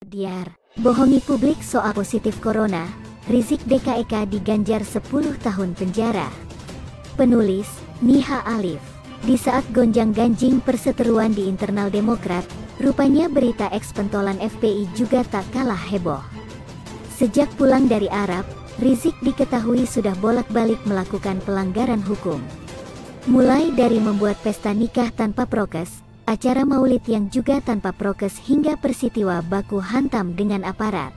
Diar, bohongi publik soal positif corona, Rizik DKEK diganjar 10 tahun penjara. Penulis, Niha Alif. Di saat gonjang-ganjing perseteruan di internal Demokrat, rupanya berita eks pentolan FPI juga tak kalah heboh. Sejak pulang dari Arab, Rizik diketahui sudah bolak-balik melakukan pelanggaran hukum. Mulai dari membuat pesta nikah tanpa prokes, acara maulid yang juga tanpa prokes hingga peristiwa baku hantam dengan aparat.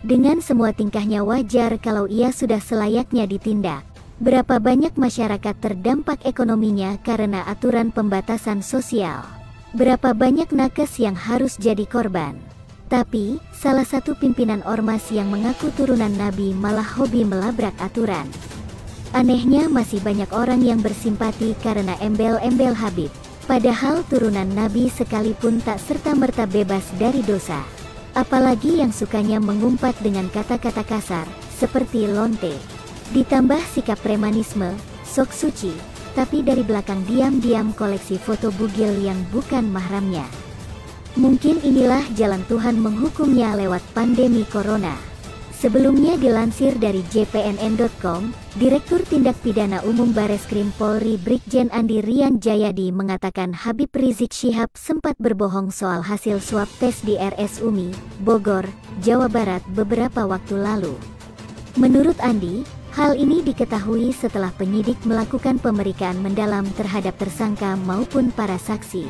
Dengan semua tingkahnya wajar kalau ia sudah selayaknya ditindak. Berapa banyak masyarakat terdampak ekonominya karena aturan pembatasan sosial? Berapa banyak nakes yang harus jadi korban? Tapi, salah satu pimpinan ormas yang mengaku turunan Nabi malah hobi melabrak aturan. Anehnya masih banyak orang yang bersimpati karena embel-embel Habib. Padahal turunan Nabi sekalipun tak serta-merta bebas dari dosa. Apalagi yang sukanya mengumpat dengan kata-kata kasar, seperti lonte. Ditambah sikap premanisme, sok suci, tapi dari belakang diam-diam koleksi foto bugil yang bukan mahramnya. Mungkin inilah jalan Tuhan menghukumnya lewat pandemi corona. Sebelumnya dilansir dari jpnn.com, Direktur Tindak Pidana Umum Bareskrim Polri Brigjen Andi Rian Jayadi mengatakan Habib Rizik Syihab sempat berbohong soal hasil swab tes di RS UMI, Bogor, Jawa Barat beberapa waktu lalu. Menurut Andi, hal ini diketahui setelah penyidik melakukan pemeriksaan mendalam terhadap tersangka maupun para saksi.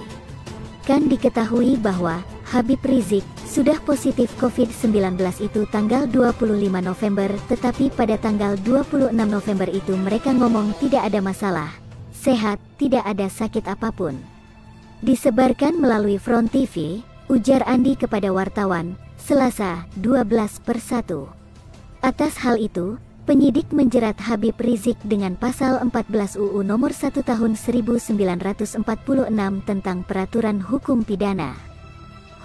Kan diketahui bahwa Habib Rizik sudah positif COVID-19 itu tanggal 25 November, tetapi pada tanggal 26 November itu mereka ngomong tidak ada masalah, sehat, tidak ada sakit apapun. Disebarkan melalui Front TV, ujar Andi kepada wartawan, Selasa, 12/1. Atas hal itu, penyidik menjerat Habib Rizik dengan pasal 14 UU nomor 1 tahun 1946 tentang peraturan hukum pidana.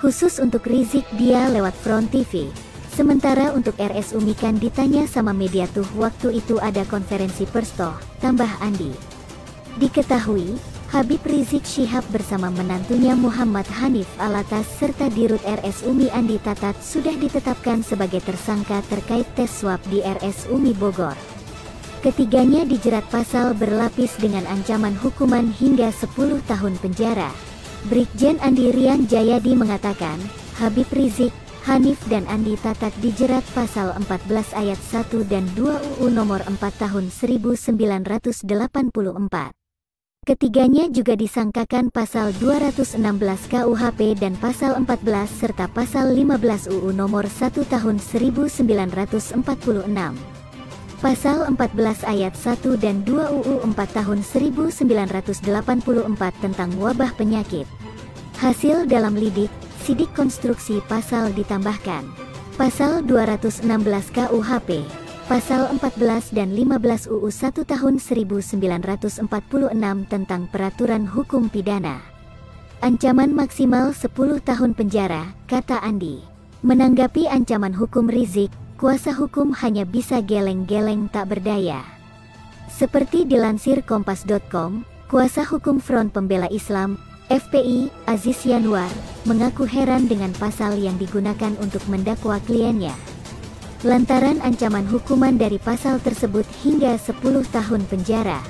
Khusus untuk Rizik dia lewat Front TV. Sementara untuk RS UMI kan ditanya sama media tuh waktu itu ada konferensi pers toh, tambah Andi. Diketahui, Habib Rizik Syihab bersama menantunya Muhammad Hanif Alatas serta Dirut RS UMI Andi Tatat sudah ditetapkan sebagai tersangka terkait tes swab di RS UMI Bogor. Ketiganya dijerat pasal berlapis dengan ancaman hukuman hingga 10 tahun penjara. Brigjen Andi Rian Jayadi mengatakan, Habib Rizik, Hanif dan Andi Tatat dijerat pasal 14 ayat 1 dan 2 UU nomor 4 tahun 1984. Ketiganya juga disangkakan pasal 216 KUHP dan pasal 14 serta pasal 15 UU nomor 1 tahun 1946. Pasal 14 ayat 1 dan 2 UU 4 tahun 1984 tentang wabah penyakit. Hasil dalam lidik, sidik konstruksi pasal ditambahkan. Pasal 216 KUHP, pasal 14 dan 15 UU 1 tahun 1946 tentang peraturan hukum pidana. Ancaman maksimal 10 tahun penjara, kata Andi. Menanggapi ancaman hukum Rizik, kuasa hukum hanya bisa geleng-geleng tak berdaya. Seperti dilansir kompas.com, kuasa hukum Front Pembela Islam, FPI, Aziz Yanwar, mengaku heran dengan pasal yang digunakan untuk mendakwa kliennya. Lantaran ancaman hukuman dari pasal tersebut hingga 10 tahun penjara.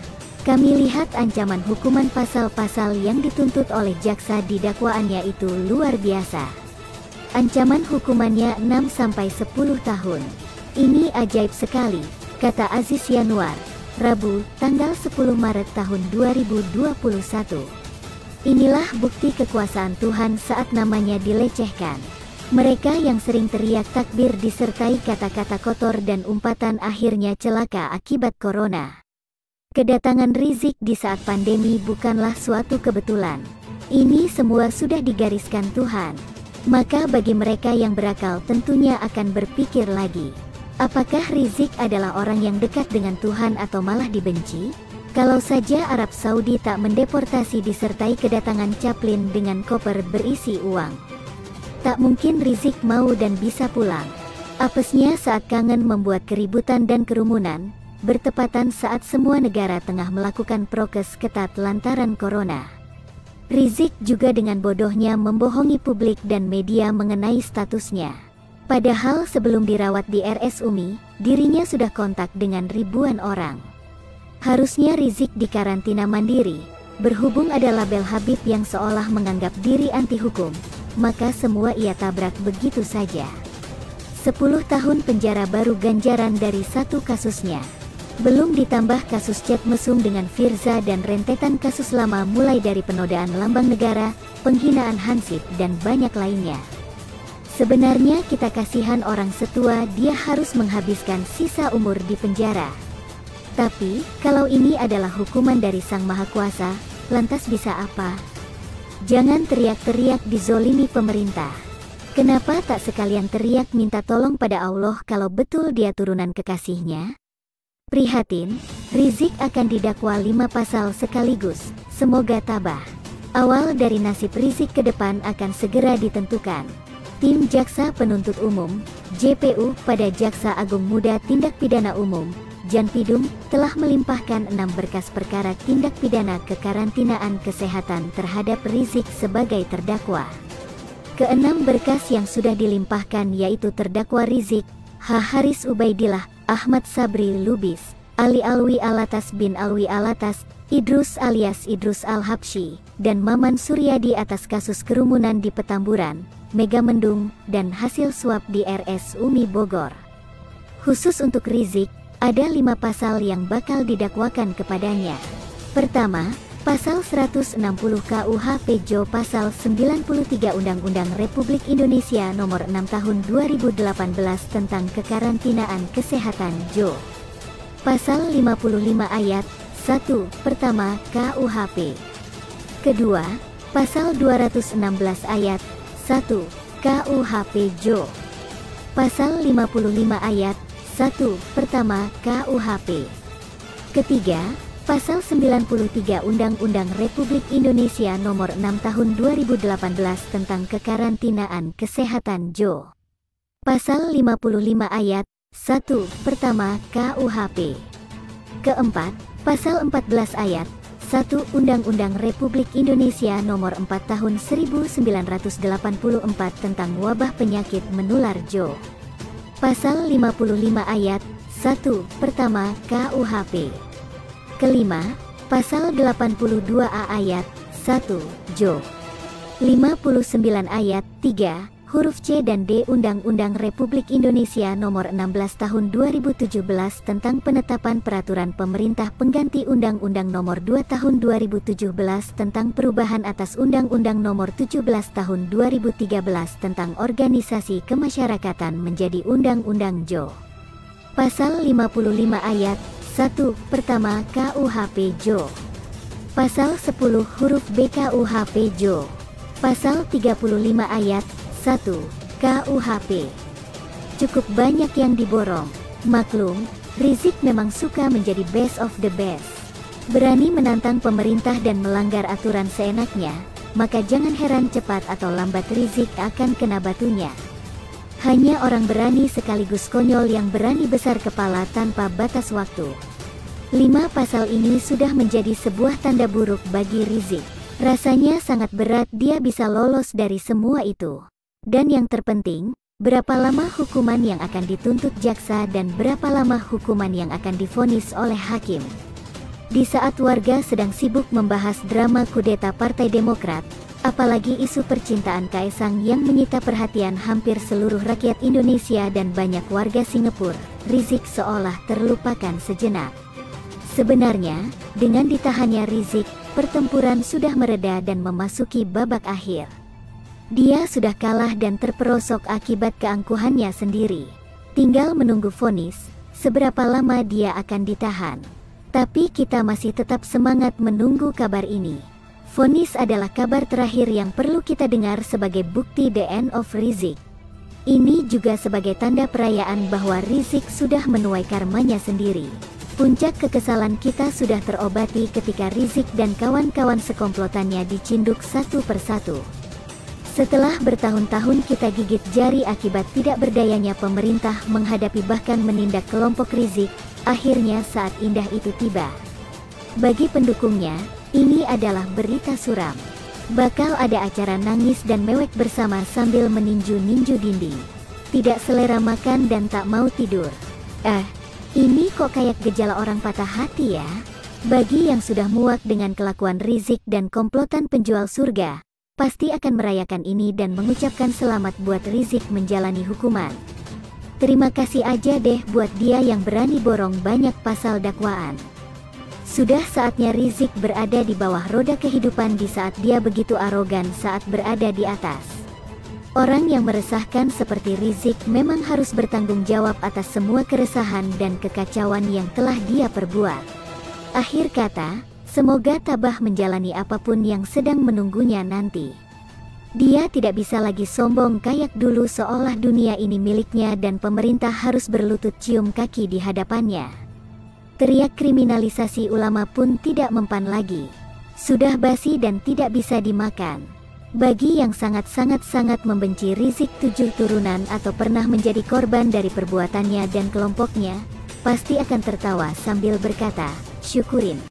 Kami lihat ancaman hukuman pasal-pasal yang dituntut oleh jaksa di dakwaannya itu luar biasa. Ancaman hukumannya 6-10 tahun. Ini ajaib sekali, kata Aziz Yanwar, Rabu, tanggal 10 Maret tahun 2021. Inilah bukti kekuasaan Tuhan saat namanya dilecehkan. Mereka yang sering teriak takbir disertai kata-kata kotor dan umpatan akhirnya celaka akibat corona. Kedatangan Rizik di saat pandemi bukanlah suatu kebetulan. Ini semua sudah digariskan Tuhan. Maka bagi mereka yang berakal tentunya akan berpikir lagi. Apakah Rizik adalah orang yang dekat dengan Tuhan atau malah dibenci? Kalau saja Arab Saudi tak mendeportasi disertai kedatangan Chaplin dengan koper berisi uang, tak mungkin Rizik mau dan bisa pulang. Apesnya saat kangen membuat keributan dan kerumunan, bertepatan saat semua negara tengah melakukan prokes ketat lantaran corona. Rizik juga dengan bodohnya membohongi publik dan media mengenai statusnya. Padahal sebelum dirawat di RS Umi, dirinya sudah kontak dengan ribuan orang. Harusnya Rizik dikarantina mandiri. Berhubung ada label Habib yang seolah menganggap diri anti hukum, maka semua ia tabrak begitu saja. 10 tahun penjara baru ganjaran dari satu kasusnya. Belum ditambah kasus chat mesum dengan Firza dan rentetan kasus lama mulai dari penodaan lambang negara, penghinaan Hansip dan banyak lainnya. Sebenarnya kita kasihan orang setua dia harus menghabiskan sisa umur di penjara. Tapi, kalau ini adalah hukuman dari Sang Maha Kuasa, lantas bisa apa? Jangan teriak-teriak dizolimi pemerintah. Kenapa tak sekalian teriak minta tolong pada Allah kalau betul dia turunan kekasihnya? Prihatin, Rizik akan didakwa 5 pasal sekaligus, semoga tabah. Awal dari nasib Rizik ke depan akan segera ditentukan. Tim Jaksa Penuntut Umum, JPU pada Jaksa Agung Muda Tindak Pidana Umum, Janpidum, telah melimpahkan 6 berkas perkara tindak pidana kekarantinaan kesehatan terhadap Rizik sebagai terdakwa. Ke-6 berkas yang sudah dilimpahkan yaitu terdakwa Rizik, H. Haris Ubaidillah, Ahmad Sabri Lubis, Ali Alwi Alatas bin Alwi Alatas, Idrus alias Idrus Al-Habsyi, dan Maman Suryadi atas kasus kerumunan di Petamburan, Megamendung, dan hasil suap di RS Umi Bogor. Khusus untuk Rizik, ada 5 pasal yang bakal didakwakan kepadanya. Pertama, Pasal 160 KUHP Jo Pasal 93 Undang-Undang Republik Indonesia Nomor 6 Tahun 2018 tentang Kekarantinaan Kesehatan Jo. Pasal 55 Ayat 1 Pertama KUHP. Kedua, Pasal 216 Ayat 1 KUHP Jo. Pasal 55 Ayat 1 Pertama KUHP. Ketiga, Pasal 93 Undang-Undang Republik Indonesia Nomor 6 Tahun 2018 tentang Kekarantinaan Kesehatan Jo. Pasal 55 Ayat 1 Pertama KUHP. Keempat, Pasal 14 Ayat 1 Undang-Undang Republik Indonesia Nomor 4 Tahun 1984 tentang Wabah Penyakit Menular Jo. Pasal 55 Ayat 1 Pertama KUHP. Kelima, Pasal 82A Ayat 1 Jo. 59 Ayat 3 huruf C dan D Undang-Undang Republik Indonesia Nomor 16 Tahun 2017 tentang penetapan peraturan pemerintah pengganti Undang-Undang Nomor 2 Tahun 2017 tentang perubahan atas Undang-Undang Nomor 17 Tahun 2013 tentang organisasi kemasyarakatan menjadi Undang-Undang Jo. Pasal 55 Ayat 1 Pertama KUHP Jo. Pasal 10 huruf B KUHP Jo. Pasal 35 Ayat 1 KUHP. Cukup banyak yang diborong. Maklum, Rizik memang suka menjadi best of the best. Berani menantang pemerintah dan melanggar aturan seenaknya, maka jangan heran cepat atau lambat Rizik akan kena batunya. Hanya orang berani sekaligus konyol yang berani besar kepala tanpa batas waktu. 5 pasal ini sudah menjadi sebuah tanda buruk bagi Rizik. Rasanya sangat berat dia bisa lolos dari semua itu. Dan yang terpenting, berapa lama hukuman yang akan dituntut jaksa dan berapa lama hukuman yang akan divonis oleh hakim. Di saat warga sedang sibuk membahas drama kudeta Partai Demokrat, apalagi isu percintaan Kaesang yang menyita perhatian hampir seluruh rakyat Indonesia dan banyak warga Singapura, Rizik seolah terlupakan sejenak. Sebenarnya, dengan ditahannya Rizik, pertempuran sudah mereda dan memasuki babak akhir. Dia sudah kalah dan terperosok akibat keangkuhannya sendiri. Tinggal menunggu vonis, seberapa lama dia akan ditahan. Tapi kita masih tetap semangat menunggu kabar ini. Vonis adalah kabar terakhir yang perlu kita dengar sebagai bukti the end of Rizik. Ini juga sebagai tanda perayaan bahwa Rizik sudah menuai karmanya sendiri. Puncak kekesalan kita sudah terobati ketika Rizik dan kawan-kawan sekomplotannya dicinduk satu persatu. Setelah bertahun-tahun kita gigit jari akibat tidak berdayanya pemerintah menghadapi bahkan menindak kelompok Rizik, akhirnya saat indah itu tiba. Bagi pendukungnya, ini adalah berita suram. Bakal ada acara nangis dan mewek bersama sambil meninju-ninju dinding. Tidak selera makan dan tak mau tidur. Ini kok kayak gejala orang patah hati ya? Bagi yang sudah muak dengan kelakuan Rizik dan komplotan penjual surga, pasti akan merayakan ini dan mengucapkan selamat buat Rizik menjalani hukuman. Terima kasih aja deh buat dia yang berani borong banyak pasal dakwaan. Sudah saatnya Rizik berada di bawah roda kehidupan di saat dia begitu arogan saat berada di atas. Orang yang meresahkan seperti Rizik memang harus bertanggung jawab atas semua keresahan dan kekacauan yang telah dia perbuat. Akhir kata, semoga tabah menjalani apapun yang sedang menunggunya nanti. Dia tidak bisa lagi sombong kayak dulu seolah dunia ini miliknya dan pemerintah harus berlutut cium kaki di hadapannya. Teriak kriminalisasi ulama pun tidak mempan lagi. Sudah basi dan tidak bisa dimakan. Bagi yang sangat membenci Rizik 7 turunan atau pernah menjadi korban dari perbuatannya dan kelompoknya, pasti akan tertawa sambil berkata, syukurin.